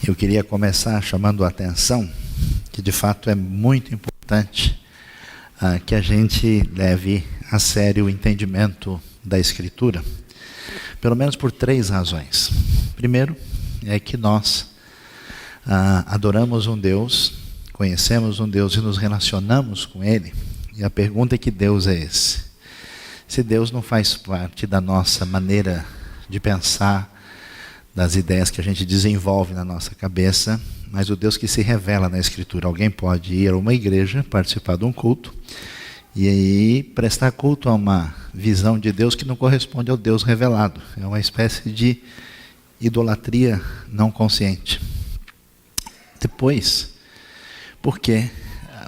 Eu queria começar chamando a atenção que de fato é muito importante que a gente leve a sério o entendimento da Escritura, pelo menos por 3 razões. Primeiro, é que nós adoramos um Deus, conhecemos um Deus e nos relacionamos com Ele. E a pergunta é: que Deus é esse? Se Deus não faz parte da nossa maneira de pensar, das ideias que a gente desenvolve na nossa cabeça, mas o Deus que se revela na Escritura. Alguém pode ir a uma igreja, participar de um culto, e aí prestar culto a uma visão de Deus que não corresponde ao Deus revelado. É uma espécie de idolatria não consciente. Depois, porque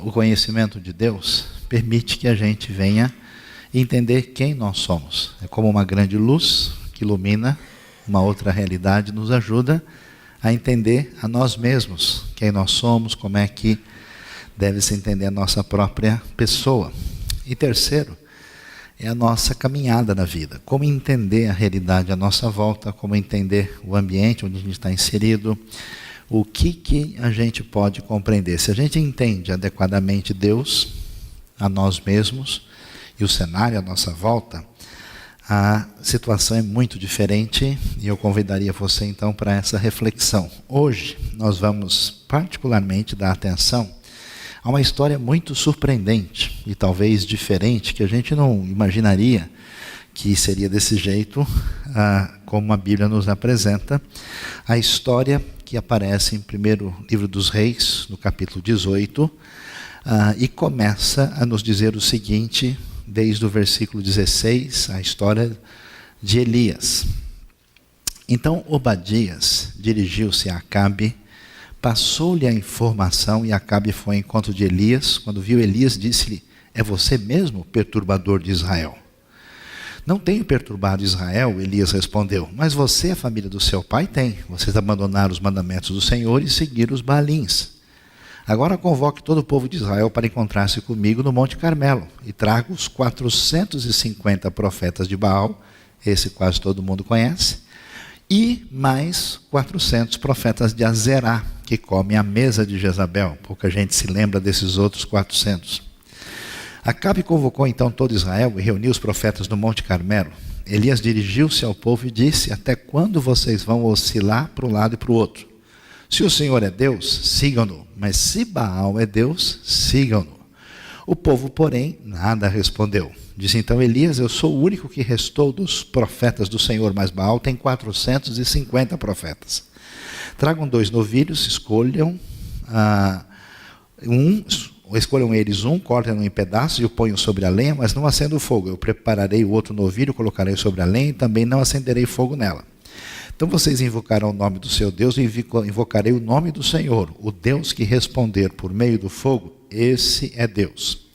o conhecimento de Deus permite que a gente venha entender quem nós somos. É como uma grande luz que ilumina uma outra realidade, nos ajuda a entender a nós mesmos, quem nós somos, como é que deve se entender a nossa própria pessoa. E terceiro, é a nossa caminhada na vida, como entender a realidade à nossa volta, como entender o ambiente onde a gente está inserido, o que a gente pode compreender. Se a gente entende adequadamente Deus, a nós mesmos e o cenário à nossa volta, a situação é muito diferente e eu convidaria você então para essa reflexão. Hoje nós vamos particularmente dar atenção a uma história muito surpreendente e talvez diferente, que a gente não imaginaria que seria desse jeito, como a Bíblia nos apresenta. A história que aparece em 1º livro dos Reis, no capítulo 18, e começa a nos dizer o seguinte, desde o versículo 16, a história de Elias. Então Obadias dirigiu-se a Acabe, passou-lhe a informação, e Acabe foi ao encontro de Elias. Quando viu Elias, disse-lhe: é você mesmo, perturbador de Israel? Não tenho perturbado Israel, Elias respondeu, mas você, a família do seu pai, tem. Vocês abandonaram os mandamentos do Senhor e seguiram os Baalins. Agora convoque todo o povo de Israel para encontrar-se comigo no Monte Carmelo, e trago os 450 profetas de Baal, esse quase todo mundo conhece, e mais 400 profetas de Azerá, que comem à mesa de Jezabel. Pouca gente se lembra desses outros 400. Acabe convocou então todo Israel e reuniu os profetas no Monte Carmelo. Elias dirigiu-se ao povo e disse: até quando vocês vão oscilar para um lado e para o outro? Se o Senhor é Deus, sigam-no, mas se Baal é Deus, sigam-no. O povo, porém, nada respondeu. Disse então Elias: eu sou o único que restou dos profetas do Senhor, mas Baal tem 450 profetas. Tragam 2 novilhos, escolham eles um, cortem-no em pedaços e o ponham sobre a lenha, mas não acenda o fogo. Eu prepararei o outro novilho, colocarei sobre a lenha e também não acenderei fogo nela. Então vocês invocarão o nome do seu Deus e invocarei o nome do Senhor. O Deus que responder por meio do fogo, esse é Deus.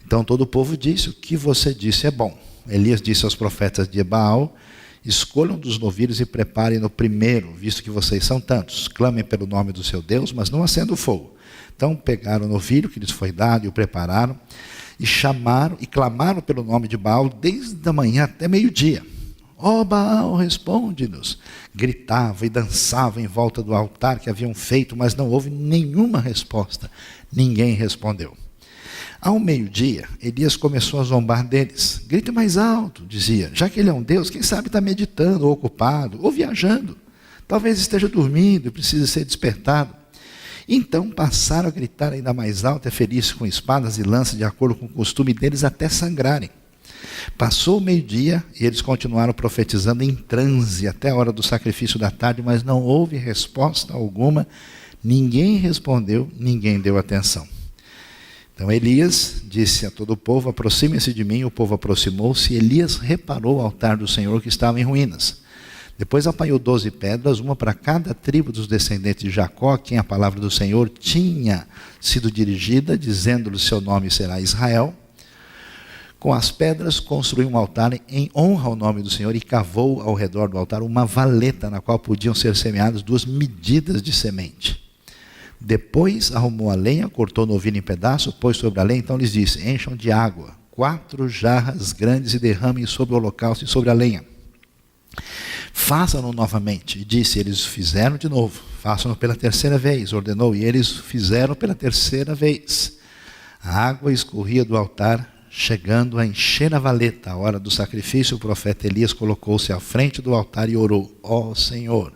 Então todo o povo disse: o que você disse é bom. Elias disse aos profetas de Baal: escolham dos novilhos e preparem-no primeiro, visto que vocês são tantos. Clamem pelo nome do seu Deus, mas não acendam o fogo. Então pegaram o novilho que lhes foi dado e o prepararam, e chamaram e clamaram pelo nome de Baal desde a manhã até meio-dia. Ó Baal, responde-nos. Gritava e dançava em volta do altar que haviam feito, mas não houve nenhuma resposta. Ninguém respondeu. Ao meio-dia, Elias começou a zombar deles. Grite mais alto, dizia. Já que ele é um Deus, quem sabe está meditando, ou ocupado, ou viajando. Talvez esteja dormindo e precise ser despertado. Então passaram a gritar ainda mais alto e ferir-se com espadas e lanças, de acordo com o costume deles, até sangrarem. Passou o meio-dia e eles continuaram profetizando em transe até a hora do sacrifício da tarde, mas não houve resposta alguma, ninguém respondeu, ninguém deu atenção. Então Elias disse a todo o povo: aproximem-se de mim. O povo aproximou-se e Elias reparou o altar do Senhor que estava em ruínas. Depois apanhou 12 pedras, uma para cada tribo dos descendentes de Jacó, a quem a palavra do Senhor tinha sido dirigida, dizendo-lhe: seu nome será Israel. Com as pedras construiu um altar em honra ao nome do Senhor e cavou ao redor do altar uma valeta na qual podiam ser semeadas 2 medidas de semente. Depois arrumou a lenha, cortou o novilho em pedaços, pôs sobre a lenha, então lhes disse: encham de água 4 jarras grandes e derramem sobre o holocausto e sobre a lenha. Façam-no novamente. E disse: eles fizeram de novo. façam-no pela terceira vez, ordenou, e eles fizeram pela terceira vez. A água escorria do altar, chegando a encher a valeta. À hora do sacrifício, o profeta Elias colocou-se à frente do altar e orou: ó Senhor,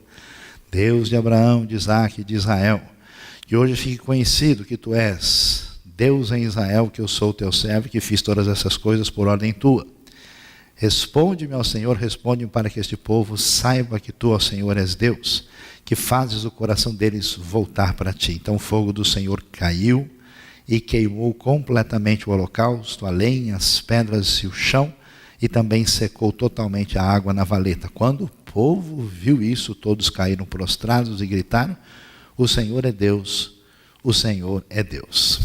Deus de Abraão, de Isaque e de Israel, que hoje fique conhecido que tu és Deus em Israel, que eu sou teu servo, que fiz todas essas coisas por ordem tua. Responde-me, ó Senhor, responde-me para que este povo saiba que tu, ó Senhor, és Deus, que fazes o coração deles voltar para ti. Então o fogo do Senhor caiu e queimou completamente o holocausto, a lenha, as pedras e o chão, e também secou totalmente a água na valeta. Quando o povo viu isso, todos caíram prostrados e gritaram: o Senhor é Deus, o Senhor é Deus.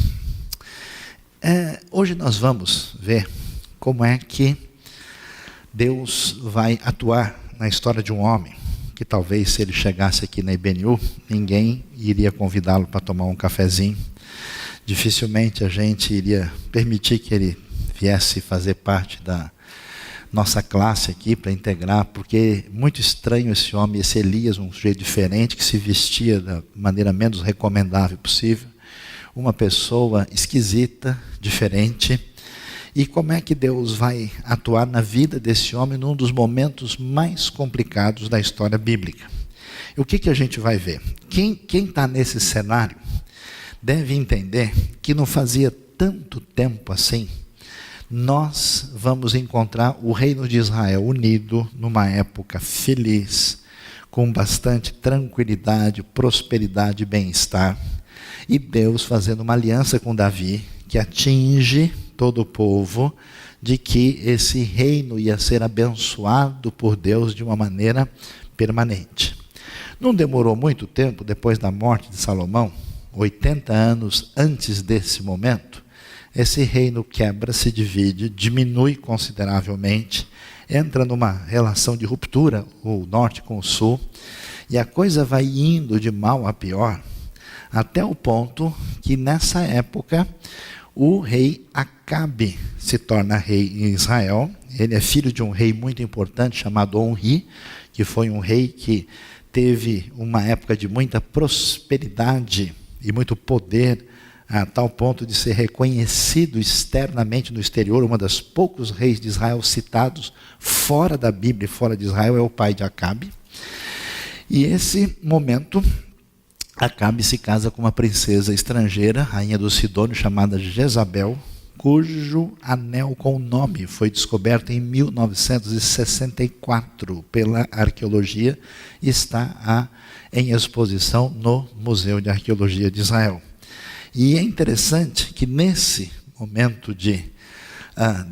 Hoje nós vamos ver como é que Deus vai atuar na história de um homem, que talvez se ele chegasse aqui na IBNU, ninguém iria convidá-lo para tomar um cafezinho. Dificilmente a gente iria permitir que ele viesse fazer parte da nossa classe aqui para integrar, porque muito estranho esse homem, esse Elias, um sujeito diferente, que se vestia da maneira menos recomendável possível, uma pessoa esquisita, diferente. E como é que Deus vai atuar na vida desse homem num dos momentos mais complicados da história bíblica? E o que a gente vai ver? Quem está nesse cenário deve entender que não fazia tanto tempo assim, nós vamos encontrar o reino de Israel unido numa época feliz, com bastante tranquilidade, prosperidade e bem-estar, e Deus fazendo uma aliança com Davi, que atinge todo o povo, de que esse reino ia ser abençoado por Deus de uma maneira permanente. Não demorou muito tempo, depois da morte de Salomão, 80 anos antes desse momento, esse reino quebra, se divide, diminui consideravelmente, entra numa relação de ruptura, o norte com o sul, e a coisa vai indo de mal a pior, até o ponto que nessa época o rei Acabe se torna rei em Israel. Ele é filho de um rei muito importante chamado Onri, que foi um rei que teve uma época de muita prosperidade e muito poder, a tal ponto de ser reconhecido externamente no exterior. Um dos poucos reis de Israel citados fora da Bíblia e fora de Israel é o pai de Acabe. E esse momento, Acabe se casa com uma princesa estrangeira, rainha dos Sidônios, chamada Jezabel, cujo anel com o nome foi descoberto em 1964 pela arqueologia e está em exposição no Museu de Arqueologia de Israel. E é interessante que nesse momento de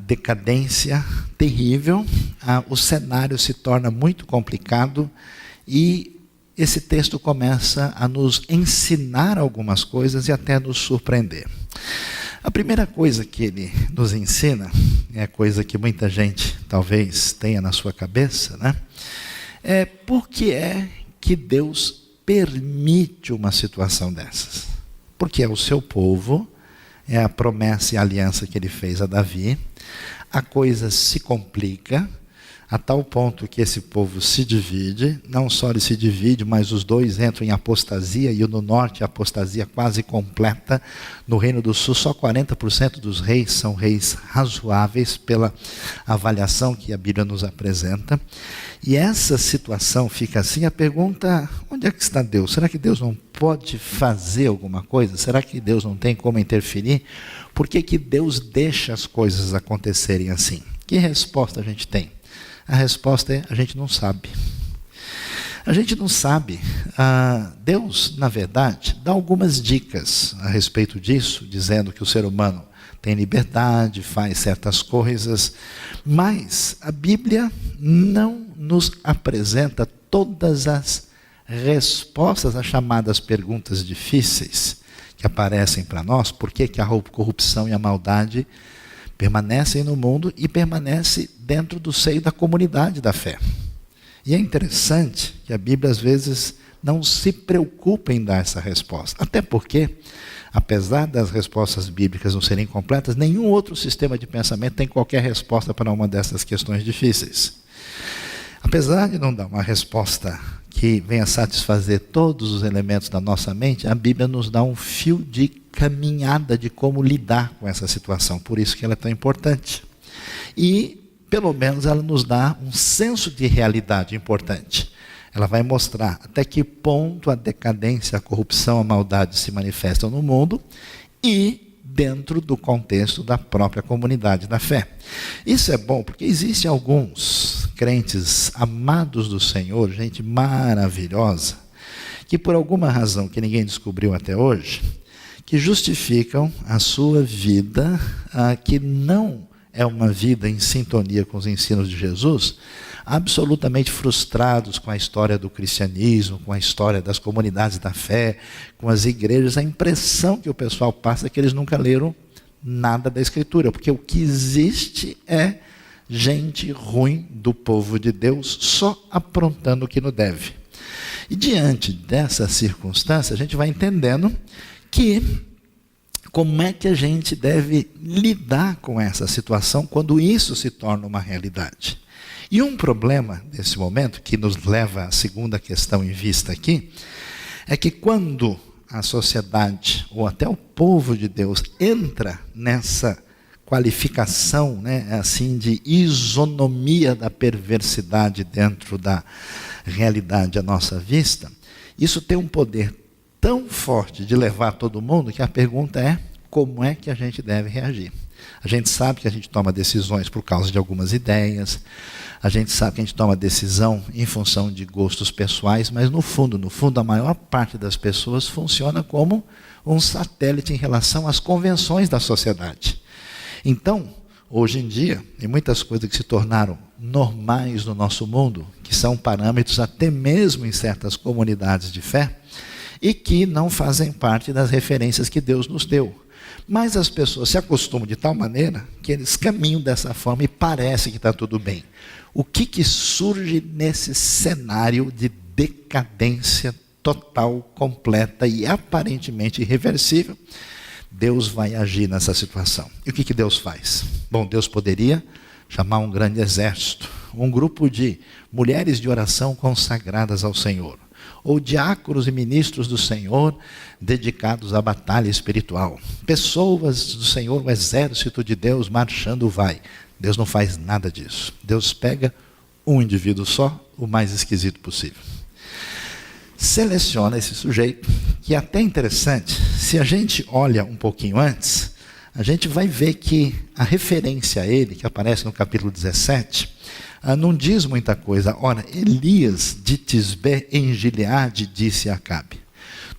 decadência terrível, o cenário se torna muito complicado e esse texto começa a nos ensinar algumas coisas e até nos surpreender. A primeira coisa que ele nos ensina, é a coisa que muita gente talvez tenha na sua cabeça, né? É por que é que Deus permite uma situação dessas? Porque é o seu povo, é a promessa e a aliança que ele fez a Davi, a coisa se complica, a tal ponto que esse povo se divide, não só ele se divide, mas os dois entram em apostasia, e no norte a apostasia quase completa. No Reino do Sul, só 40% dos reis são reis razoáveis, pela avaliação que a Bíblia nos apresenta. E essa situação fica assim, a pergunta: onde é que está Deus? Será que Deus não pode fazer alguma coisa? Será que Deus não tem como interferir? Por que que Deus deixa as coisas acontecerem assim? Que resposta a gente tem? A resposta é: a gente não sabe. A gente não sabe. Deus, na verdade, dá algumas dicas a respeito disso, dizendo que o ser humano tem liberdade, faz certas coisas, mas a Bíblia não nos apresenta todas as respostas às chamadas perguntas difíceis que aparecem para nós. Por que que a corrupção e a maldade permanecem no mundo e permanecem dentro do seio da comunidade da fé? E é interessante que a Bíblia às vezes não se preocupa em dar essa resposta. Até porque, apesar das respostas bíblicas não serem completas, nenhum outro sistema de pensamento tem qualquer resposta para uma dessas questões difíceis. Apesar de não dar uma resposta que venha satisfazer todos os elementos da nossa mente, a Bíblia nos dá um fio de caminhada de como lidar com essa situação. Por isso que ela é tão importante. E, pelo menos, ela nos dá um senso de realidade importante. Ela vai mostrar até que ponto a decadência, a corrupção, a maldade se manifestam no mundo e dentro do contexto da própria comunidade da fé. Isso é bom porque existem alguns crentes amados do Senhor, gente maravilhosa, que por alguma razão que ninguém descobriu até hoje, que justificam a sua vida, que não é uma vida em sintonia com os ensinos de Jesus, absolutamente frustrados com a história do cristianismo, com a história das comunidades da fé, com as igrejas. A impressão que o pessoal passa é que eles nunca leram nada da Escritura, porque o que existe é gente ruim do povo de Deus, só aprontando o que não deve. E diante dessa circunstância, a gente vai entendendo que como é que a gente deve lidar com essa situação quando isso se torna uma realidade. E um problema desse momento, que nos leva à segunda questão em vista aqui, é que quando a sociedade, ou até o povo de Deus, entra nessa qualificação, assim, de isonomia da perversidade dentro da realidade à nossa vista, isso tem um poder tão forte de levar todo mundo que a pergunta é: como é que a gente deve reagir? A gente sabe que a gente toma decisões por causa de algumas ideias, a gente sabe que a gente toma decisão em função de gostos pessoais, mas no fundo, a maior parte das pessoas funciona como um satélite em relação às convenções da sociedade. Então, hoje em dia, tem muitas coisas que se tornaram normais no nosso mundo, que são parâmetros até mesmo em certas comunidades de fé, e que não fazem parte das referências que Deus nos deu. Mas as pessoas se acostumam de tal maneira que eles caminham dessa forma e parece que está tudo bem. O que surge nesse cenário de decadência total, completa e aparentemente irreversível? Deus vai agir nessa situação. E o que Deus faz? Bom, Deus poderia chamar um grande exército, um grupo de mulheres de oração consagradas ao Senhor, ou diáconos e ministros do Senhor dedicados à batalha espiritual. Pessoas do Senhor, o exército de Deus marchando vai. Deus não faz nada disso. Deus pega um indivíduo só, o mais esquisito possível. Seleciona esse sujeito, que é até interessante, se a gente olha um pouquinho antes, a gente vai ver que a referência a ele, que aparece no capítulo 17, não diz muita coisa. Ora, Elias de Tisbé em Gileade disse a Acabe.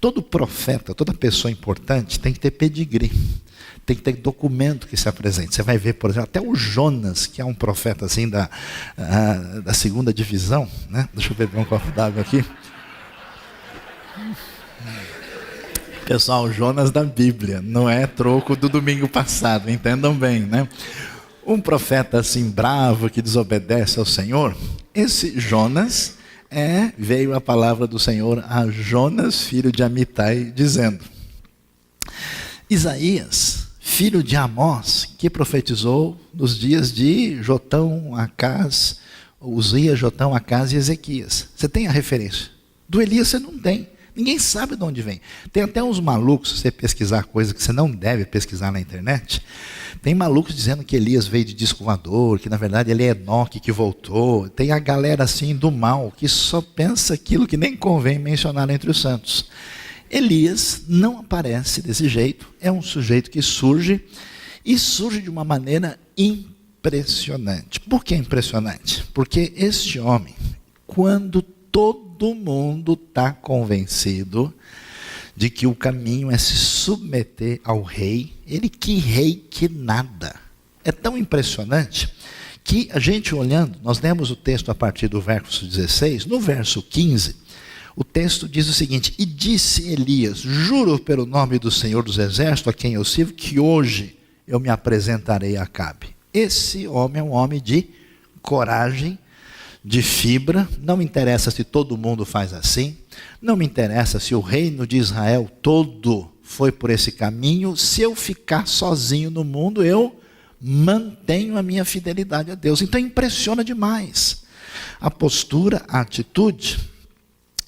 Todo profeta, toda pessoa importante tem que ter pedigree, tem que ter documento que se apresente. Você vai ver, por exemplo, até o Jonas, que é um profeta assim da segunda divisão, né? Deixa eu beber um copo d'água aqui. Pessoal, o Jonas da Bíblia, não é troco do domingo passado, entendam bem, né? Um profeta assim bravo que desobedece ao Senhor, esse Jonas veio a palavra do Senhor a Jonas, filho de Amitai, dizendo: Isaías, filho de Amós, que profetizou nos dias de Jotão, Acás, Uzias, Jotão, Acás e Ezequias. Você tem a referência? Do Elias você não tem. Ninguém sabe de onde vem. Tem até uns malucos, se você pesquisar coisa que você não deve pesquisar na internet, tem malucos dizendo que Elias veio de disco voador, que na verdade ele é Enoque que voltou. Tem a galera assim do mal, que só pensa aquilo que nem convém mencionar entre os santos. Elias não aparece desse jeito, é um sujeito que surge, e surge de uma maneira impressionante. Por que impressionante? Porque este homem, quando todo mundo está convencido de que o caminho é se submeter ao rei, ele que rei que nada. É tão impressionante que a gente olhando, nós lemos o texto a partir do verso 16, no verso 15, o texto diz o seguinte: e disse Elias, juro pelo nome do Senhor dos Exércitos, a quem eu sirvo, que hoje eu me apresentarei a Acabe. Esse homem é um homem de coragem, de fibra. Não me interessa se todo mundo faz assim, não me interessa se o reino de Israel todo foi por esse caminho. Se eu ficar sozinho no mundo, eu mantenho a minha fidelidade a Deus. Então impressiona demais a postura, a atitude.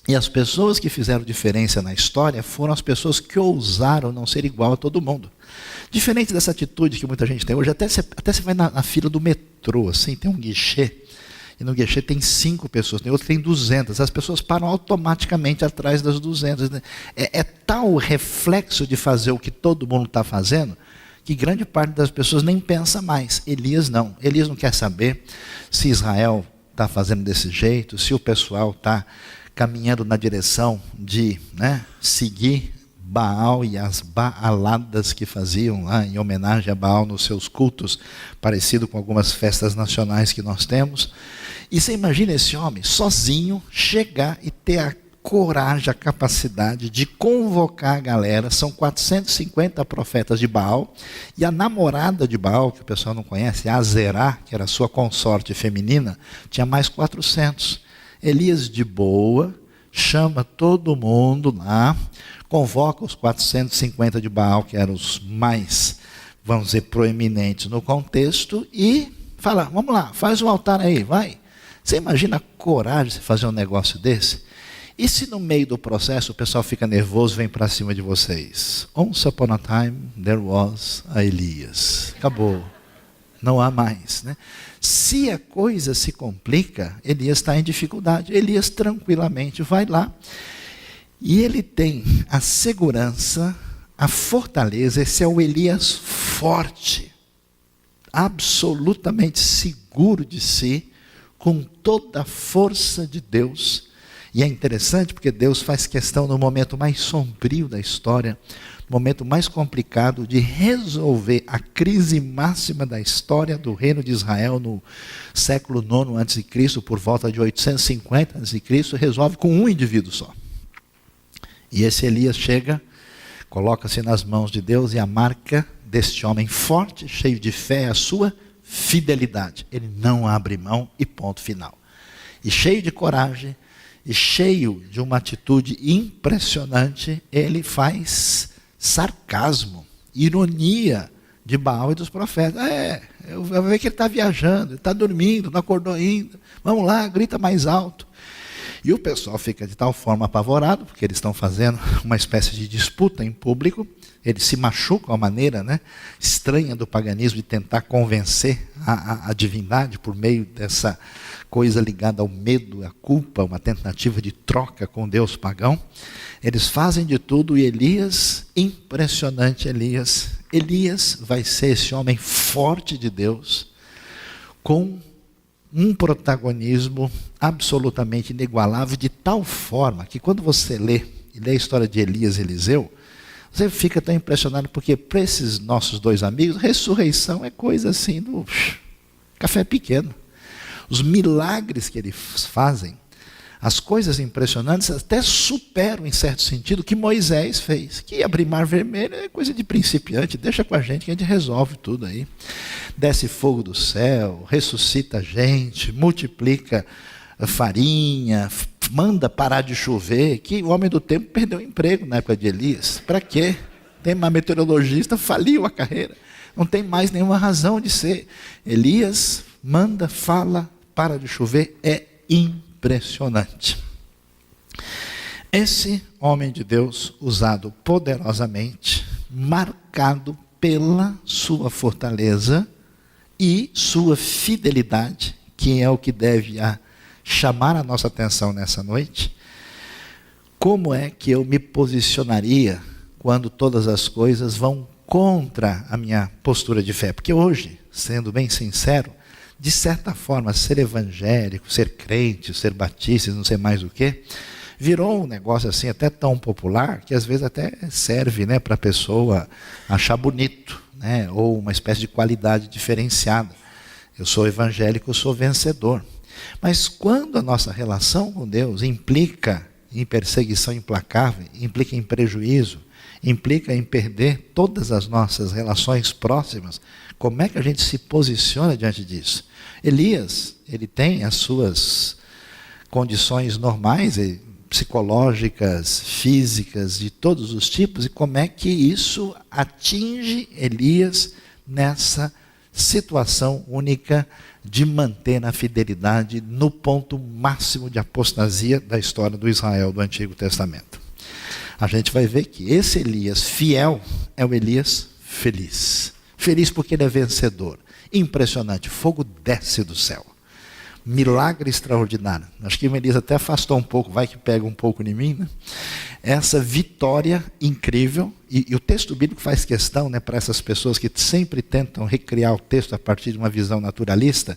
E as pessoas que fizeram diferença na história foram as pessoas que ousaram não ser igual a todo mundo. Diferente dessa atitude que muita gente tem hoje, até você vai na fila do metrô, assim, tem um guichê, e no guichê tem 5 pessoas, tem outro que tem 200, as pessoas param automaticamente atrás das 200. Né? É tal o reflexo de fazer o que todo mundo está fazendo, que grande parte das pessoas nem pensa mais. Elias não quer saber se Israel está fazendo desse jeito, se o pessoal está caminhando na direção de seguir Baal e as baaladas que faziam lá em homenagem a Baal nos seus cultos, parecido com algumas festas nacionais que nós temos. E você imagina esse homem sozinho chegar e ter a coragem, a capacidade de convocar a galera. São 450 profetas de Baal, e a namorada de Baal, que o pessoal não conhece, Azerá, que era sua consorte feminina, tinha mais 400. Elias de boa, chama todo mundo lá, convoca os 450 de Baal, que eram os mais, vamos dizer, proeminentes no contexto, e fala, vamos lá, faz um altar aí, vai. Você imagina a coragem de fazer um negócio desse? E se no meio do processo o pessoal fica nervoso, vem para cima de vocês? Once upon a time, there was a Elias. Acabou. Não há mais. Né? Se a coisa se complica, Elias está em dificuldade. Elias tranquilamente vai lá. E ele tem a segurança, a fortaleza. Esse é o Elias forte. Absolutamente seguro de si, com toda a força de Deus. E é interessante porque Deus faz questão no momento mais sombrio da história, no momento mais complicado, de resolver a crise máxima da história do reino de Israel no século IX a.C., por volta de 850 a.C., resolve com um indivíduo só. E esse Elias chega, coloca-se nas mãos de Deus, e a marca deste homem forte, cheio de fé, é a sua fidelidade. Ele não abre mão, e ponto final. E cheio de coragem, e cheio de uma atitude impressionante, ele faz sarcasmo, ironia de Baal e dos profetas. Eu vou ver que ele está viajando, ele está dormindo, não acordou ainda. Vamos lá, grita mais alto. E o pessoal fica de tal forma apavorado, porque eles estão fazendo uma espécie de disputa em público. Eles se machucam a maneira estranha do paganismo de tentar convencer a divindade por meio dessa coisa ligada ao medo, à culpa, uma tentativa de troca com Deus pagão. Eles fazem de tudo, e Elias, impressionante Elias vai ser esse homem forte de Deus, com um protagonismo absolutamente inigualável, de tal forma que quando você lê a história de Elias e Eliseu, você fica tão impressionado, porque para esses nossos dois amigos, ressurreição é coisa assim do café pequeno. Os milagres que eles fazem, as coisas impressionantes, até superam, em certo sentido, o que Moisés fez. Que abrir mar vermelho é coisa de principiante, deixa com a gente que a gente resolve tudo aí. Desce fogo do céu, ressuscita a gente, multiplica farinha, manda parar de chover, que o homem do tempo perdeu o emprego na época de Elias. Para quê? Tem uma meteorologista, faliu a carreira. Não tem mais nenhuma razão de ser. Elias manda, fala, para de chover, é impressionante. Esse homem de Deus, usado poderosamente, marcado pela sua fortaleza e sua fidelidade, que é o que deve chamar a nossa atenção nessa noite. Como é que eu me posicionaria quando todas as coisas vão contra a minha postura de fé? Porque hoje, sendo bem sincero, de certa forma, ser evangélico, ser crente, ser batista, não sei mais o que, virou um negócio assim até tão popular, que às vezes até serve para a pessoa achar bonito, ou uma espécie de qualidade diferenciada. Eu sou evangélico, eu sou vencedor. Mas quando a nossa relação com Deus implica em perseguição implacável, implica em prejuízo, implica em perder todas as nossas relações próximas, como é que a gente se posiciona diante disso? Elias, ele tem as suas condições normais, psicológicas, físicas, de todos os tipos, e como é que isso atinge Elias nessa situação única de manter a fidelidade no ponto máximo de apostasia da história do Israel do Antigo Testamento. A gente vai ver que esse Elias fiel é o Elias feliz. Feliz porque ele é vencedor. Impressionante, fogo desce do céu. Milagre extraordinário. Acho que o Elias até afastou um pouco, vai que pega um pouco em mim, né? Essa vitória incrível, e o texto bíblico faz questão, né, para essas pessoas que sempre tentam recriar o texto a partir de uma visão naturalista,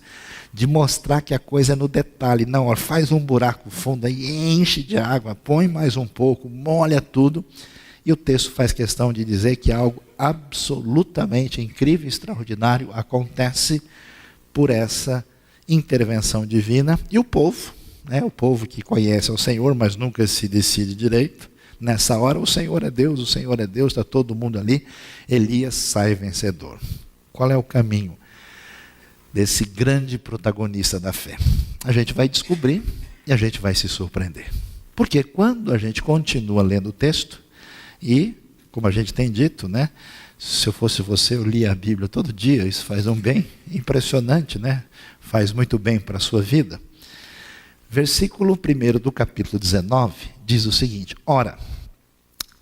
de mostrar que a coisa é no detalhe. Não, ó, faz um buraco fundo e enche de água, põe mais um pouco, molha tudo. E o texto faz questão de dizer que algo absolutamente incrível e extraordinário acontece por essa intervenção divina. E o povo, né, o povo que conhece o Senhor, mas nunca se decide direito, nessa hora o Senhor é Deus, está todo mundo ali. Elias sai vencedor. Qual é o caminho desse grande protagonista da fé? A gente vai descobrir e a gente vai se surpreender. Porque quando a gente continua lendo o texto, e, como a gente tem dito, né, se eu fosse você, eu lia a Bíblia todo dia, isso faz um bem impressionante, né? Faz muito bem para a sua vida. Versículo 1 do capítulo 19 diz o seguinte: ora,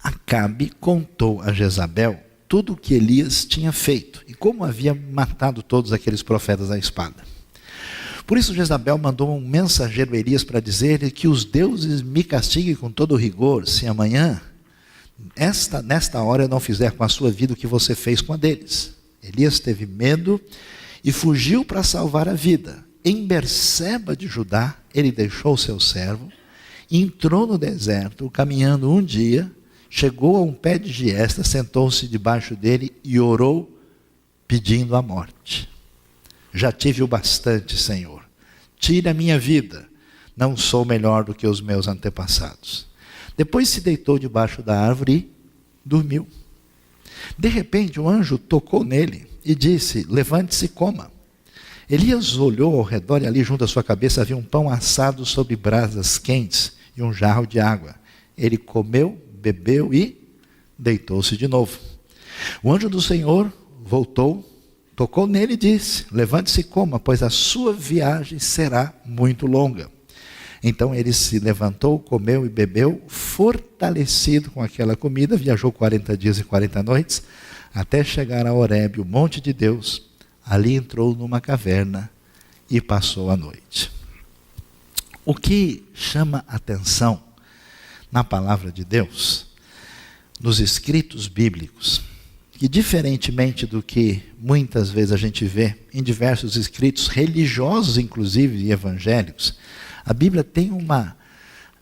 Acabe contou a Jezabel tudo o que Elias tinha feito e como havia matado todos aqueles profetas à espada. Por isso Jezabel mandou um mensageiro a Elias para dizer-lhe que os deuses me castiguem com todo rigor, se amanhã, nesta hora, eu não fizer com a sua vida o que você fez com a deles. Elias teve medo e fugiu para salvar a vida. Em Berseba de Judá, ele deixou seu servo, entrou no deserto, caminhando um dia, chegou a um pé de giesta, sentou-se debaixo dele e orou, pedindo a morte. Já tive o bastante, Senhor. Tire a minha vida. Não sou melhor do que os meus antepassados. Depois se deitou debaixo da árvore e dormiu. De repente, um anjo tocou nele e disse: levante-se e coma. Elias olhou ao redor e ali junto à sua cabeça havia um pão assado sobre brasas quentes e um jarro de água. Ele comeu, bebeu e deitou-se de novo. O anjo do Senhor voltou, tocou nele e disse: levante-se e coma, pois a sua viagem será muito longa. Então ele se levantou, comeu e bebeu, fortalecido com aquela comida, viajou 40 dias e 40 noites, até chegar a Horebe, o monte de Deus. Ali entrou numa caverna e passou a noite. O que chama atenção na palavra de Deus, nos escritos bíblicos, que diferentemente do que muitas vezes a gente vê em diversos escritos religiosos, inclusive e evangélicos, a Bíblia tem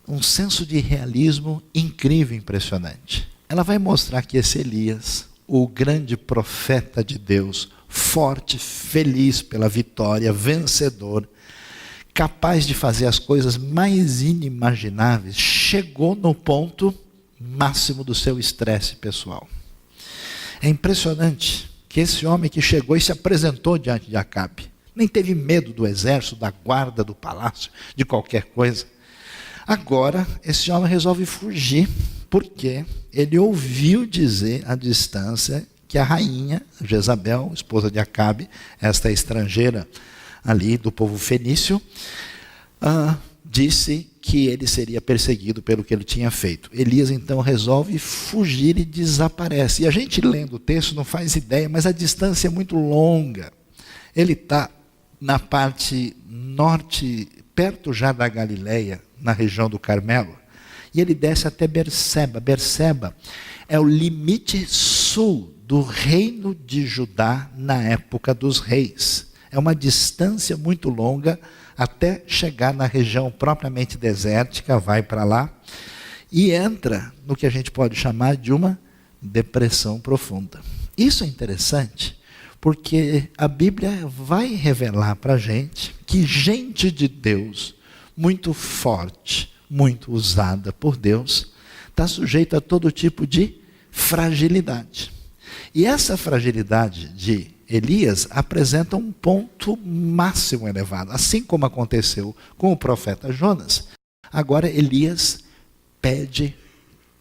um senso de realismo incrível, impressionante. Ela vai mostrar que esse Elias, o grande profeta de Deus, forte, feliz pela vitória, vencedor, capaz de fazer as coisas mais inimagináveis, chegou no ponto máximo do seu estresse pessoal. É impressionante que esse homem que chegou e se apresentou diante de Acabe, nem teve medo do exército, da guarda, do palácio, de qualquer coisa. Agora, esse homem resolve fugir, porque ele ouviu dizer à distância que a rainha Jezabel, esposa de Acabe, esta estrangeira ali do povo fenício, disse que ele seria perseguido pelo que ele tinha feito. Elias então resolve fugir e desaparece. E a gente lendo o texto não faz ideia, mas a distância é muito longa. Ele está na parte norte, perto já da Galileia, na região do Carmelo, e ele desce até Berseba. Berseba é o limite sul do reino de Judá na época dos reis. É uma distância muito longa até chegar na região propriamente desértica, vai para lá e entra no que a gente pode chamar de uma depressão profunda. Isso é interessante, porque a Bíblia vai revelar para a gente que gente de Deus, muito forte, muito usada por Deus, está sujeita a todo tipo de fragilidade. E essa fragilidade de Elias apresenta um ponto máximo elevado. Assim como aconteceu com o profeta Jonas, agora Elias pede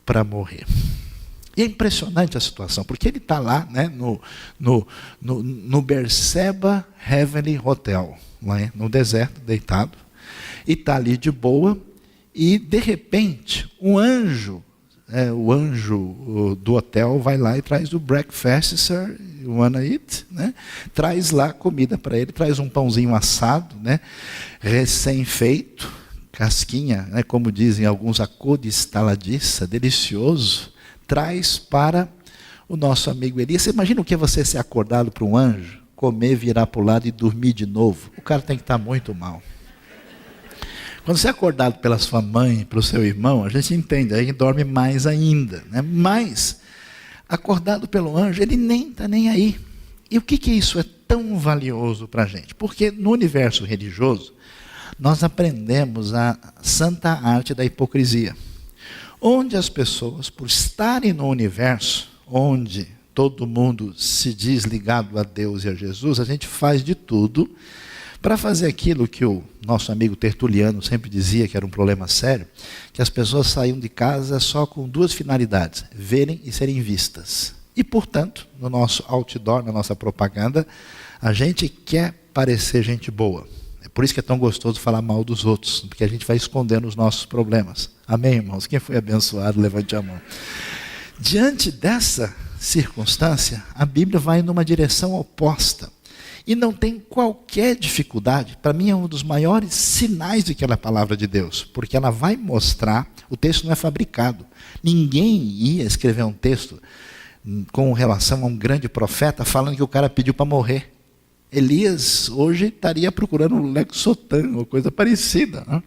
para morrer. E é impressionante a situação, porque ele está lá, né, no Berseba Heavenly Hotel, lá no deserto, deitado, e está ali de boa, e de repente, o anjo do hotel vai lá e traz o breakfast, sir, you wanna eat? Né? Traz lá comida para ele, traz um pãozinho assado, né, recém-feito, casquinha, né, como dizem alguns, a cor de estaladiça, delicioso, traz para o nosso amigo Elias. Você imagina o que é você ser acordado por um anjo, comer, virar para o lado e dormir de novo? O cara tem que estar muito mal. Quando você é acordado pela sua mãe, pelo seu irmão, a gente entende, aí dorme mais ainda. Né? Mas, acordado pelo anjo, ele nem está nem aí. E o que isso é tão valioso para a gente? Porque no universo religioso, nós aprendemos a santa arte da hipocrisia. Onde as pessoas, por estarem no universo, onde todo mundo se diz ligado a Deus e a Jesus, a gente faz de tudo para fazer aquilo que o nosso amigo Tertuliano sempre dizia que era um problema sério, que as pessoas saíam de casa só com duas finalidades, verem e serem vistas. E, portanto, no nosso outdoor, na nossa propaganda, a gente quer parecer gente boa. É por isso que é tão gostoso falar mal dos outros, porque a gente vai escondendo os nossos problemas. Amém, irmãos? Quem foi abençoado, levante a mão. Diante dessa circunstância, a Bíblia vai numa direção oposta. E não tem qualquer dificuldade. Para mim é um dos maiores sinais de que ela é a palavra de Deus. Porque ela vai mostrar, o texto não é fabricado. Ninguém ia escrever um texto com relação a um grande profeta falando que o cara pediu para morrer. Elias hoje estaria procurando um Lexotan, ou coisa parecida. Né?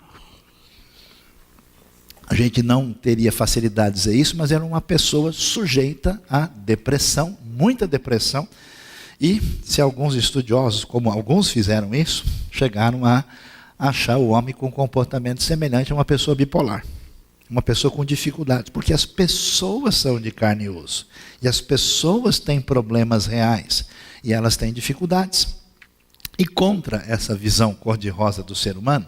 A gente não teria facilidade de dizer isso, mas era uma pessoa sujeita à depressão, muita depressão. E se alguns estudiosos, como alguns fizeram isso, chegaram a achar o homem com um comportamento semelhante a uma pessoa bipolar. Uma pessoa com dificuldades. Porque as pessoas são de carne e osso. E as pessoas têm problemas reais. E elas têm dificuldades. E contra essa visão cor-de-rosa do ser humano,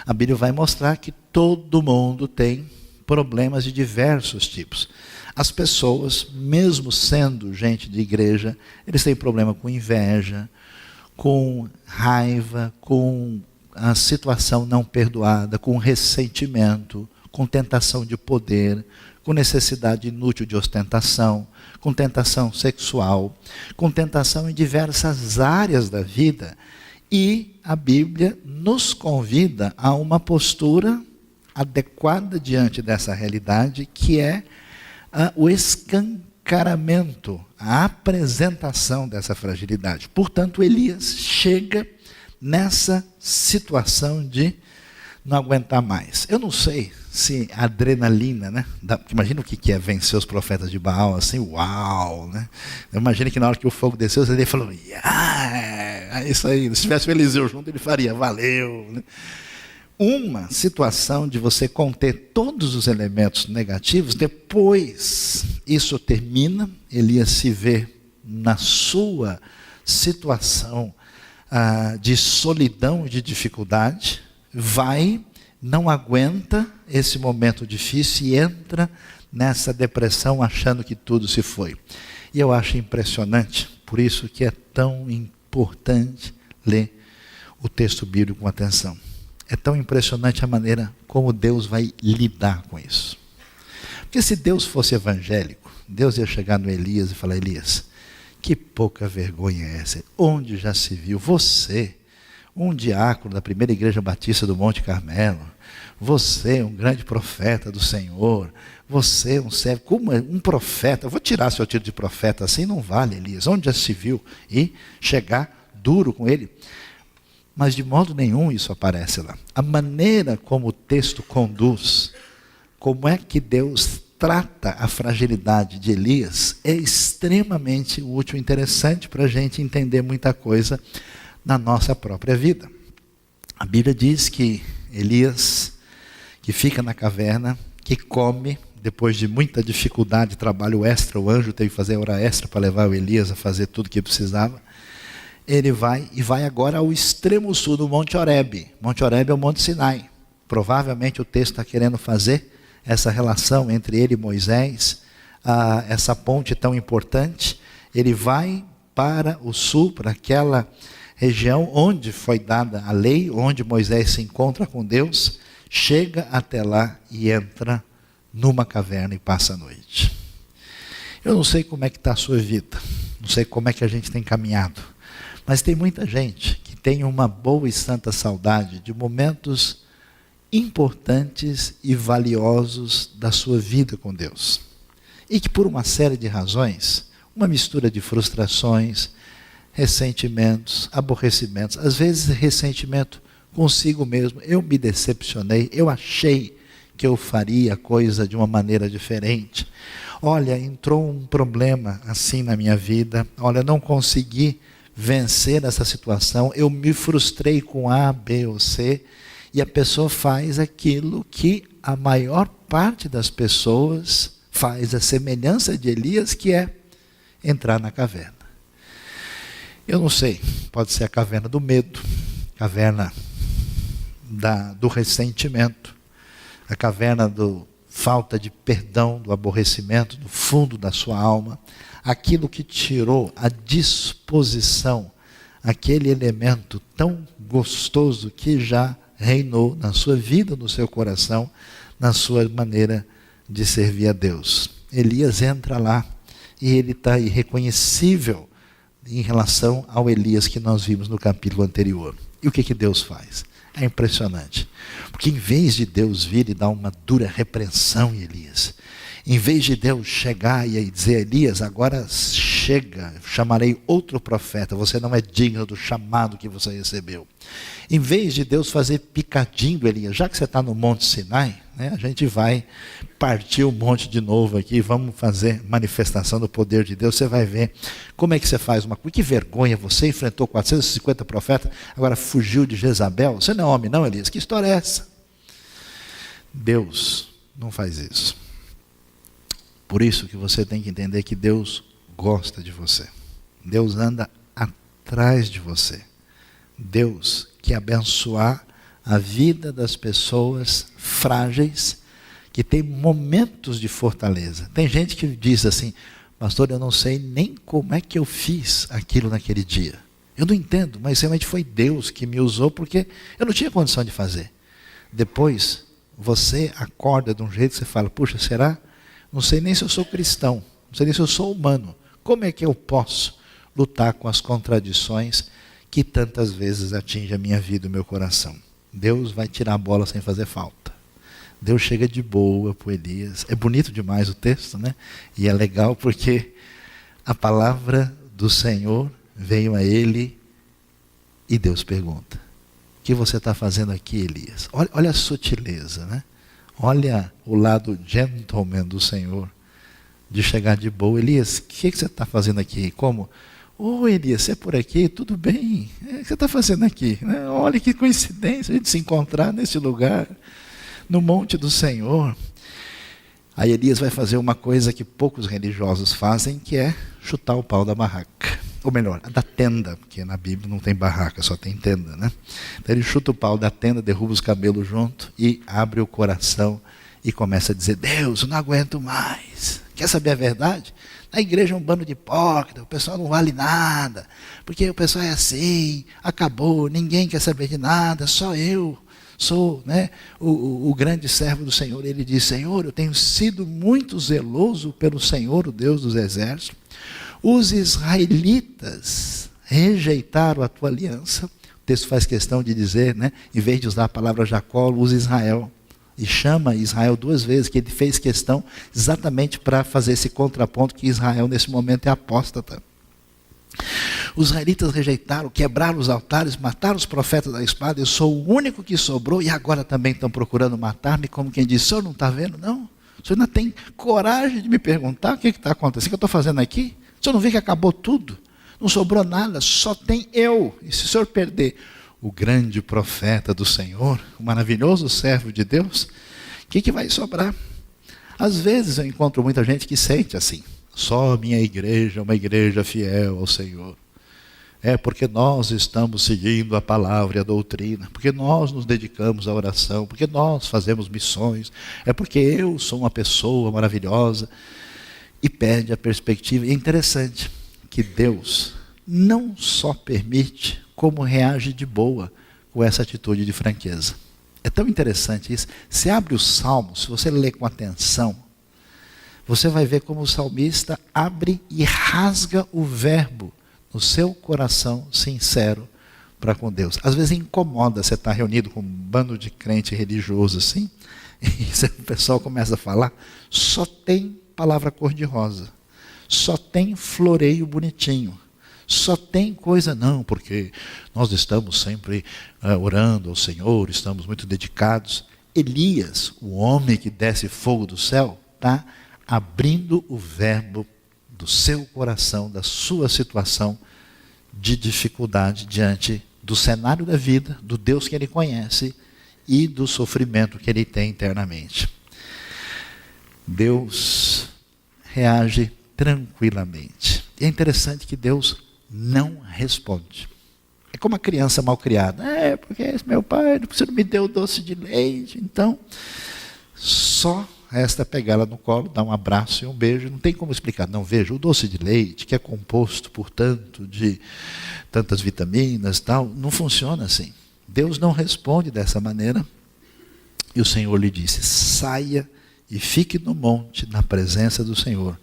a Bíblia vai mostrar que todo mundo tem problemas de diversos tipos. As pessoas, mesmo sendo gente de igreja, eles têm problema com inveja, com raiva, com a situação não perdoada, com ressentimento, com tentação de poder, com necessidade inútil de ostentação, com tentação sexual, com tentação em diversas áreas da vida. E a Bíblia nos convida a uma postura adequada diante dessa realidade, que é o escancaramento, a apresentação dessa fragilidade. Portanto, Elias chega nessa situação de não aguentar mais. Eu não sei se a adrenalina, né? Imagina o que é vencer os profetas de Baal, assim, uau, né? Imagina que na hora que o fogo desceu, ele falou, é isso aí. Se tivesse o Eliseu junto, ele faria, valeu, né? Uma situação de você conter todos os elementos negativos, depois isso termina, Elias se vê na sua situação de solidão e de dificuldade, não aguenta esse momento difícil e entra nessa depressão achando que tudo se foi. E eu acho impressionante, por isso que é tão importante ler o texto bíblico com atenção. É tão impressionante a maneira como Deus vai lidar com isso. Porque se Deus fosse evangélico, Deus ia chegar no Elias e falar, Elias, que pouca vergonha é essa? Onde já se viu? Você, um diácono da primeira igreja batista do Monte Carmelo, você, um grande profeta do Senhor, você, um servo, como um profeta, eu vou tirar seu título de profeta assim, não vale, Elias, onde já se viu? E chegar duro com ele. Mas de modo nenhum isso aparece lá. A maneira como o texto conduz, como é que Deus trata a fragilidade de Elias, é extremamente útil e interessante para a gente entender muita coisa na nossa própria vida. A Bíblia diz que Elias, que fica na caverna, que come, depois de muita dificuldade, trabalho extra, o anjo teve que fazer hora extra para levar o Elias a fazer tudo o que precisava. Ele vai agora ao extremo sul do Monte Horebe. Monte Horebe é o Monte Sinai. Provavelmente o texto está querendo fazer essa relação entre ele e Moisés, essa ponte tão importante, ele vai para o sul, para aquela região onde foi dada a lei, onde Moisés se encontra com Deus, chega até lá e entra numa caverna e passa a noite. Eu não sei como é que está a sua vida, não sei como é que a gente tem caminhado, mas tem muita gente que tem uma boa e santa saudade de momentos importantes e valiosos da sua vida com Deus. E que por uma série de razões, uma mistura de frustrações, ressentimentos, aborrecimentos, às vezes ressentimento consigo mesmo. Eu me decepcionei, eu achei que eu faria a coisa de uma maneira diferente. Olha, entrou um problema assim na minha vida, olha, não consegui vencer essa situação, eu me frustrei com A, B ou C, e a pessoa faz aquilo que a maior parte das pessoas faz, a semelhança de Elias, que é entrar na caverna. Eu não sei, pode ser a caverna do medo, caverna do ressentimento, a caverna do falta de perdão, do aborrecimento, do fundo da sua alma, aquilo que tirou a disposição, aquele elemento tão gostoso que já reinou na sua vida, no seu coração, na sua maneira de servir a Deus. Elias entra lá e ele está irreconhecível em relação ao Elias que nós vimos no capítulo anterior. E o que Deus faz? É impressionante, porque em vez de Deus vir e dar uma dura repreensão em Elias, em vez de Deus chegar e dizer a Elias, agora chega, chamarei outro profeta, você não é digno do chamado que você recebeu. Em vez de Deus fazer picadinho do Elias, já que você está no Monte Sinai, né, a gente vai partir o monte de novo aqui, vamos fazer manifestação do poder de Deus, você vai ver como é que você faz uma coisa. Que vergonha, você enfrentou 450 profetas, agora fugiu de Jezabel, você não é homem não, Elias, que história é essa? Deus não faz isso. Por isso que você tem que entender que Deus gosta de você. Deus anda atrás de você. Deus quer abençoar a vida das pessoas frágeis, que tem momentos de fortaleza. Tem gente que diz assim, pastor, eu não sei nem como é que eu fiz aquilo naquele dia. Eu não entendo, mas realmente foi Deus que me usou, porque eu não tinha condição de fazer. Depois, você acorda de um jeito que você fala, puxa, será? Não sei nem se eu sou cristão, não sei nem se eu sou humano. Como é que eu posso lutar com as contradições que tantas vezes atingem a minha vida e o meu coração? Deus vai tirar a bola sem fazer falta. Deus chega de boa para o Elias. É bonito demais o texto, né? E é legal porque a palavra do Senhor veio a ele e Deus pergunta, o que você está fazendo aqui, Elias? Olha a sutileza, né? Olha o lado gentleman do Senhor, de chegar de boa. Elias, o que você está fazendo aqui? Como? Elias, você é por aqui? Tudo bem? O que você está fazendo aqui? Olha que coincidência, a gente se encontrar nesse lugar, no monte do Senhor. Aí Elias vai fazer uma coisa que poucos religiosos fazem, que é chutar o pau da barraca. Ou melhor, da tenda, porque na Bíblia não tem barraca, só tem tenda, né? Então ele chuta o pau da tenda, derruba os cabelos junto e abre o coração e começa a dizer, Deus, eu não aguento mais. Quer saber a verdade? Na igreja é um bando de hipócrita, o pessoal não vale nada, porque o pessoal é assim, acabou, ninguém quer saber de nada, só eu sou, né, o grande servo do Senhor. Ele diz, Senhor, eu tenho sido muito zeloso pelo Senhor, o Deus dos exércitos. Os israelitas rejeitaram a tua aliança. O texto faz questão de dizer, né, em vez de usar a palavra Jacó, usa Israel. E chama Israel duas vezes, que ele fez questão exatamente para fazer esse contraponto que Israel nesse momento é apóstata. Os israelitas rejeitaram, quebraram os altares, mataram os profetas da espada, eu sou o único que sobrou e agora também estão procurando matar-me, como quem diz, o senhor não está vendo não? O senhor ainda tem coragem de me perguntar o que está acontecendo, o que eu estou fazendo aqui? O senhor não vê que acabou tudo? Não sobrou nada, só tem eu. E se o senhor perder o grande profeta do Senhor, o maravilhoso servo de Deus, o que vai sobrar? Às vezes eu encontro muita gente que sente assim, só a minha igreja é uma igreja fiel ao Senhor. É porque nós estamos seguindo a palavra e a doutrina, porque nós nos dedicamos à oração, porque nós fazemos missões, é porque eu sou uma pessoa maravilhosa. e perde a perspectiva. E é interessante que Deus não só permite, como reage de boa com essa atitude de franqueza. É tão interessante isso. Você abre os Salmos, se você ler com atenção, você vai ver como o salmista abre e rasga o verbo no seu coração sincero para com Deus. Às vezes incomoda você estar reunido com um bando de crente religioso assim, e o pessoal começa a falar, só tem palavra cor-de-rosa, só tem floreio bonitinho, só tem coisa não, porque nós estamos sempre orando ao Senhor, estamos muito dedicados. Elias, o homem que desce fogo do céu, está abrindo o verbo do seu coração, da sua situação de dificuldade diante do cenário da vida, do Deus que ele conhece e do sofrimento que ele tem internamente. Deus reage tranquilamente. E é interessante que Deus não responde. É como a criança mal criada. Porque esse meu pai não me deu doce de leite. Então, só resta pegar ela no colo, dar um abraço e um beijo. Não tem como explicar. Não, veja, o doce de leite, que é composto, portanto, de tantas vitaminas e tal, não funciona assim. Deus não responde dessa maneira. E o Senhor lhe disse, saia e fique no monte, na presença do Senhor,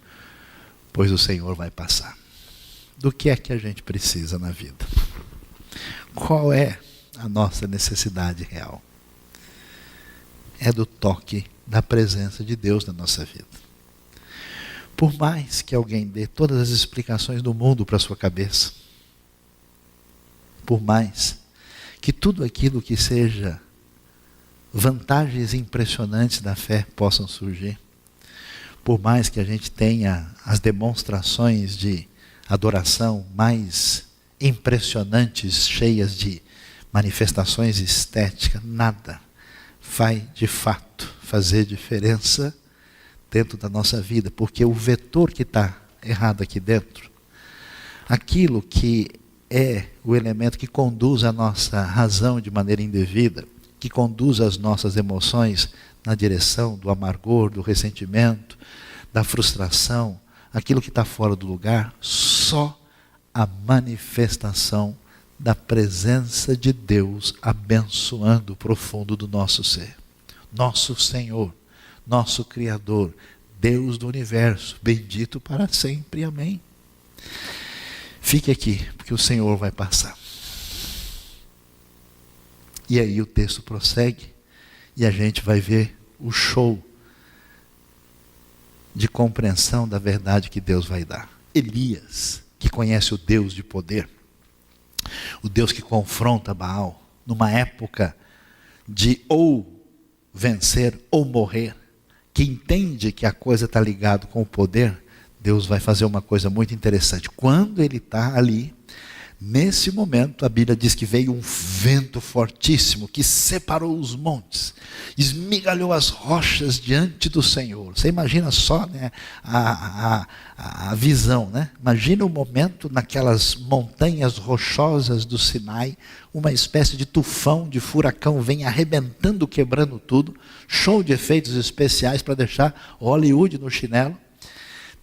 pois o Senhor vai passar. Do que é que a gente precisa na vida? Qual é a nossa necessidade real? É do toque da presença de Deus na nossa vida. Por mais que alguém dê todas as explicações do mundo para a sua cabeça, por mais que tudo aquilo que seja vantagens impressionantes da fé possam surgir, por mais que a gente tenha as demonstrações de adoração mais impressionantes, cheias de manifestações estéticas, nada vai de fato fazer diferença dentro da nossa vida, porque o vetor que está errado aqui dentro, aquilo que é o elemento que conduz a nossa razão de maneira indevida, que conduz as nossas emoções na direção do amargor, do ressentimento, da frustração, aquilo que está fora do lugar, só a manifestação da presença de Deus abençoando o profundo do nosso ser. Nosso Senhor, nosso Criador, Deus do universo, bendito para sempre, amém. Fique aqui, porque o Senhor vai passar. E aí o texto prossegue, e a gente vai ver o show de compreensão da verdade que Deus vai dar. Elias, que conhece o Deus de poder, o Deus que confronta Baal, numa época de ou vencer ou morrer, que entende que a coisa está ligada com o poder, Deus vai fazer uma coisa muito interessante. Quando ele está ali, nesse momento, a Bíblia diz que veio um vento fortíssimo que separou os montes, esmigalhou as rochas diante do Senhor. Você imagina só, né, a visão, né? Imagina o momento naquelas montanhas rochosas do Sinai, uma espécie de tufão, de furacão, vem arrebentando, quebrando tudo, show de efeitos especiais para deixar Hollywood no chinelo.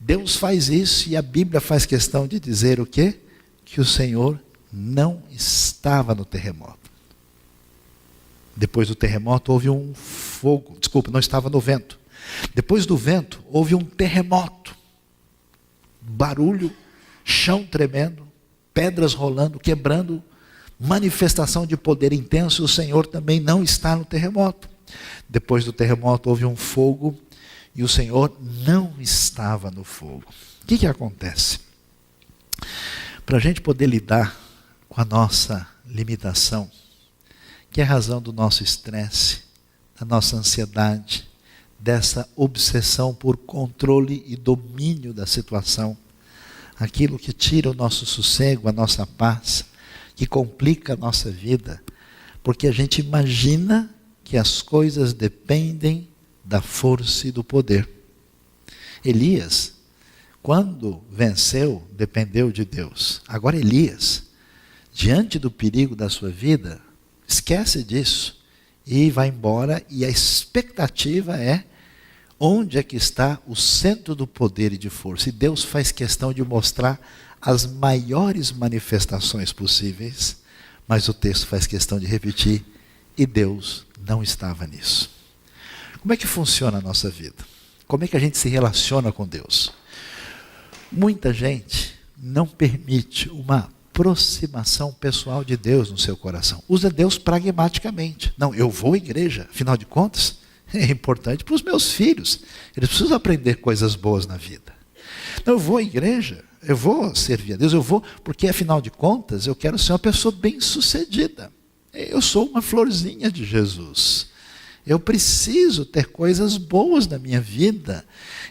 Deus faz isso e a Bíblia faz questão de dizer o quê? Que o Senhor não estava no terremoto. Depois do terremoto houve um fogo, não estava no vento. Depois do vento houve um terremoto. Barulho, chão tremendo, pedras rolando, quebrando, manifestação de poder intenso. O Senhor também não está no terremoto. Depois do terremoto houve um fogo e o Senhor não estava no fogo. O que acontece? Para a gente poder lidar com a nossa limitação, que é a razão do nosso estresse, da nossa ansiedade, dessa obsessão por controle e domínio da situação, aquilo que tira o nosso sossego, a nossa paz, que complica a nossa vida, porque a gente imagina que as coisas dependem da força e do poder. Elias, quando venceu, dependeu de Deus. Agora Elias, diante do perigo da sua vida, esquece disso e vai embora, e a expectativa é onde é que está o centro do poder e de força. E Deus faz questão de mostrar as maiores manifestações possíveis, mas o texto faz questão de repetir, e Deus não estava nisso. Como é que funciona a nossa vida? Como é que a gente se relaciona com Deus? Muita gente não permite uma aproximação pessoal de Deus no seu coração. Usa Deus pragmaticamente. Não, eu vou à igreja, afinal de contas, é importante para os meus filhos. Eles precisam aprender coisas boas na vida. Não, eu vou à igreja, eu vou servir a Deus, eu vou, porque afinal de contas, eu quero ser uma pessoa bem-sucedida. Eu sou uma florzinha de Jesus. Eu preciso ter coisas boas na minha vida.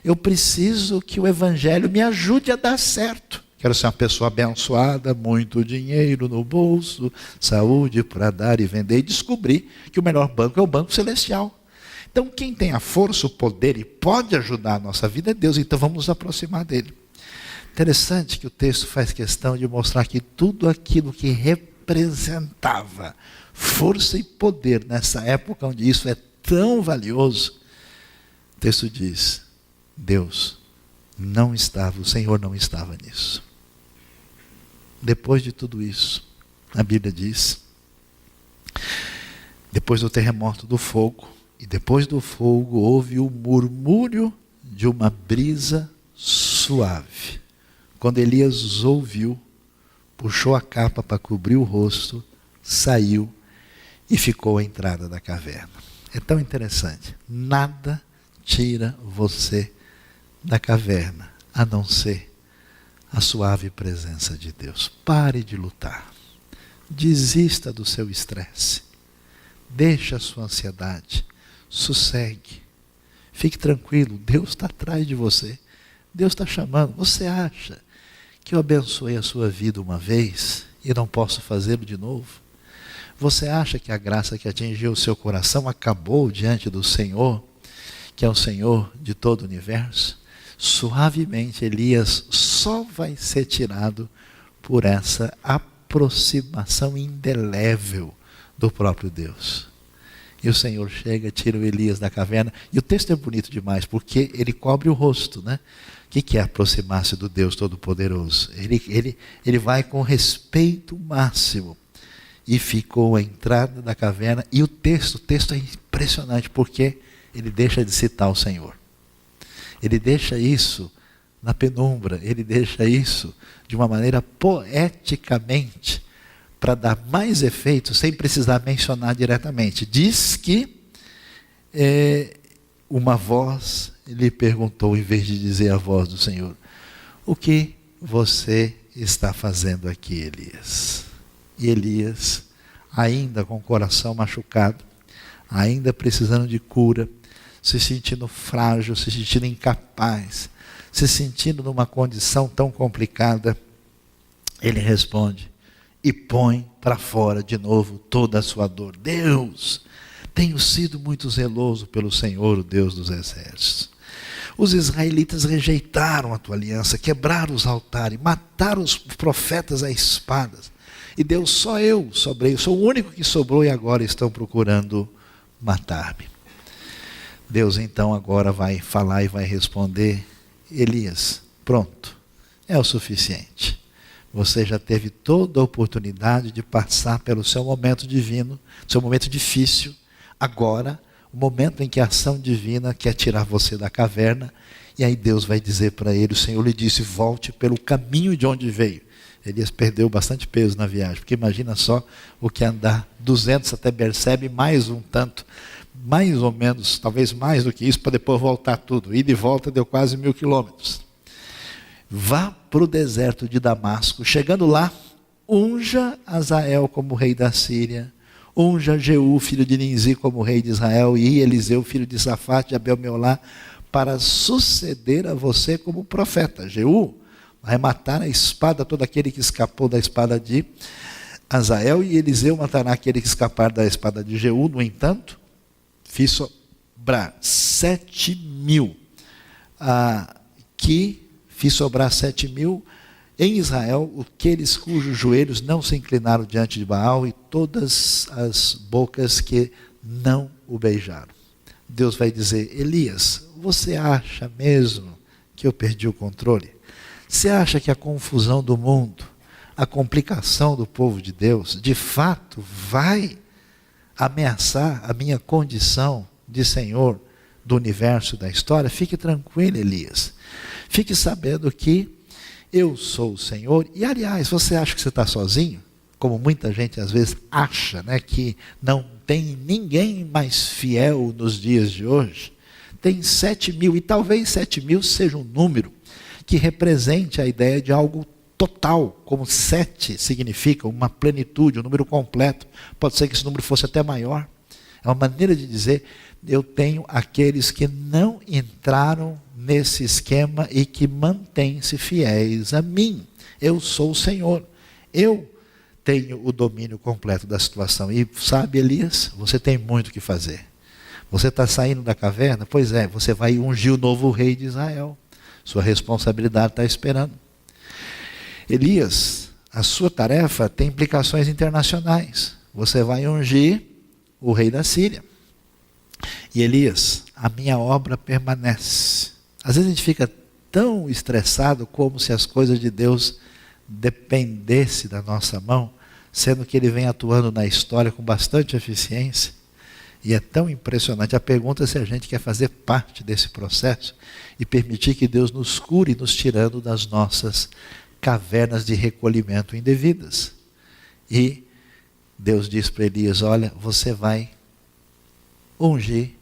Eu preciso que o Evangelho me ajude a dar certo. Quero ser uma pessoa abençoada, muito dinheiro no bolso, saúde para dar e vender. E descobri que o melhor banco é o Banco Celestial. Então, quem tem a força, o poder e pode ajudar a nossa vida é Deus. Então, vamos nos aproximar dele. Interessante que o texto faz questão de mostrar que tudo aquilo que representava força e poder nessa época onde isso é tão valioso, o texto diz, Deus não estava, o Senhor não estava nisso. Depois de tudo isso, a Bíblia diz, depois do terremoto do fogo, e depois do fogo houve o murmúrio de uma brisa suave. Quando Elias ouviu, puxou a capa para cobrir o rosto, saiu e ficou à entrada da caverna. É tão interessante. Nada tira você da caverna, a não ser a suave presença de Deus. Pare de lutar. Desista do seu estresse. Deixe a sua ansiedade. Sossegue. Fique tranquilo. Deus está atrás de você. Deus está chamando. Você acha que eu abençoei a sua vida uma vez e não posso fazê-lo de novo? Você acha que a graça que atingiu o seu coração acabou diante do Senhor, que é o Senhor de todo o universo? Suavemente, Elias só vai ser tirado por essa aproximação indelével do próprio Deus. E o Senhor chega, tira o Elias da caverna, e o texto é bonito demais, porque ele cobre o rosto, né? O que é aproximar-se do Deus Todo-Poderoso? Ele vai com respeito máximo. E ficou à entrada da caverna. E o texto é impressionante, porque ele deixa de citar o Senhor. Ele deixa isso na penumbra. Ele deixa isso de uma maneira poeticamente, para dar mais efeito, sem precisar mencionar diretamente. Diz que uma voz lhe perguntou, em vez de dizer a voz do Senhor, o que você está fazendo aqui, Elias? E Elias, ainda com o coração machucado, ainda precisando de cura, se sentindo frágil, se sentindo incapaz, se sentindo numa condição tão complicada, ele responde e põe para fora de novo toda a sua dor. Deus, tenho sido muito zeloso pelo Senhor, o Deus dos exércitos. Os israelitas rejeitaram a tua aliança, quebraram os altares, mataram os profetas a espadas. E Deus, só eu sobrei, eu sou o único que sobrou e agora estão procurando matar-me. Deus então agora vai falar e vai responder, Elias, pronto, é o suficiente. Você já teve toda a oportunidade de passar pelo seu momento divino, seu momento difícil. Agora, o momento em que a ação divina quer tirar você da caverna, e aí Deus vai dizer para ele, o Senhor lhe disse, volte pelo caminho de onde veio. Elias perdeu bastante peso na viagem, porque imagina só o que andar 200 até Bersebe, mais um tanto, mais ou menos, talvez mais do que isso, para depois voltar tudo. Ida e volta deu quase 1000 quilômetros. Vá para o deserto de Damasco, chegando lá, unja Azael como rei da Síria, unja Jeú, filho de Ninzi, como rei de Israel, e Eliseu, filho de Safate, de Abel-Meolá, para suceder a você como profeta. Jeú vai matar a espada todo aquele que escapou da espada de Azael, e Eliseu matará aquele que escapar da espada de Jeú. No entanto, fiz sobrar 7.000, fiz sobrar 7.000 em Israel, aqueles cujos joelhos não se inclinaram diante de Baal, e todas as bocas que não o beijaram. Deus vai dizer, Elias, você acha mesmo que eu perdi o controle? Você acha que a confusão do mundo, a complicação do povo de Deus, de fato vai ameaçar a minha condição de Senhor do universo, da história? Fique tranquilo, Elias. Fique sabendo que eu sou o Senhor. E, aliás, você acha que você está sozinho? Como muita gente às vezes acha, né, que não tem ninguém mais fiel nos dias de hoje. Tem 7.000, e talvez 7.000 seja um número que represente a ideia de algo total, como 7 significa uma plenitude, um número completo. Pode ser que esse número fosse até maior. É uma maneira de dizer, eu tenho aqueles que não entraram nesse esquema e que mantêm-se fiéis a mim. Eu sou o Senhor. Eu tenho o domínio completo da situação. E sabe, Elias, você tem muito o que fazer. Você está saindo da caverna? Pois é, você vai ungir o novo rei de Israel. Sua responsabilidade está esperando. Elias, a sua tarefa tem implicações internacionais. Você vai ungir o rei da Síria. E Elias, a minha obra permanece. Às vezes a gente fica tão estressado como se as coisas de Deus dependessem da nossa mão, sendo que Ele vem atuando na história com bastante eficiência. E é tão impressionante. A pergunta é se a gente quer fazer parte desse processo e permitir que Deus nos cure, nos tirando das nossas cavernas de recolhimento indevidas. E Deus diz para Elias, olha, você vai ungir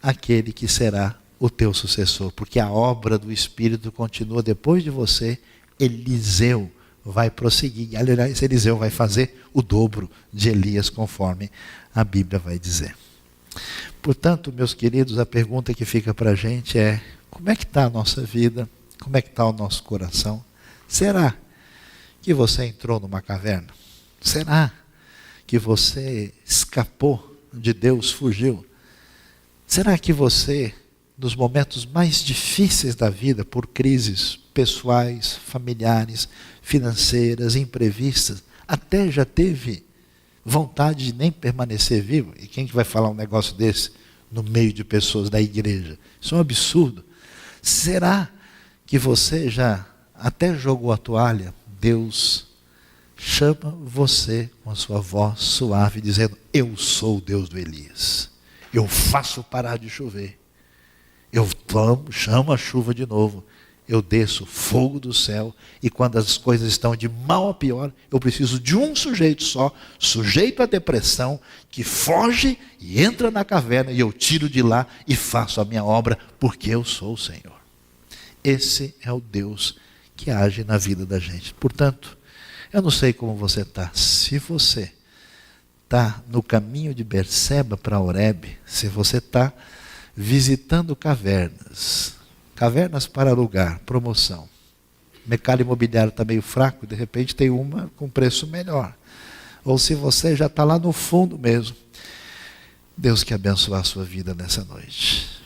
aquele que será o teu sucessor, porque a obra do Espírito continua depois de você. Eliseu vai prosseguir. Aliás, Eliseu vai fazer o dobro de Elias, conforme a Bíblia vai dizer. Portanto, meus queridos, a pergunta que fica para a gente é, como é que está a nossa vida? Como é que está o nosso coração? Será que você entrou numa caverna? Será que você escapou de Deus, fugiu? Será que você, nos momentos mais difíceis da vida, por crises pessoais, familiares, financeiras, imprevistas, até já teve vontade de nem permanecer vivo? E quem que vai falar um negócio desse no meio de pessoas da igreja? Isso é um absurdo. Será que você já até jogou a toalha? Deus chama você com a sua voz suave, dizendo, eu sou o Deus do Elias. Eu faço parar de chover. Eu chamo a chuva de novo. Eu desço fogo do céu. E quando as coisas estão de mal a pior, eu preciso de um sujeito só, sujeito à depressão, que foge e entra na caverna, e eu tiro de lá e faço a minha obra, porque eu sou o Senhor. Esse é o Deus que age na vida da gente. Portanto, eu não sei como você está. Se você está no caminho de Berseba para Horebe, se você está visitando cavernas para alugar, promoção, o mercado imobiliário está meio fraco, de repente tem uma com preço melhor. Ou se você já está lá no fundo mesmo, Deus quer abençoar a sua vida nessa noite.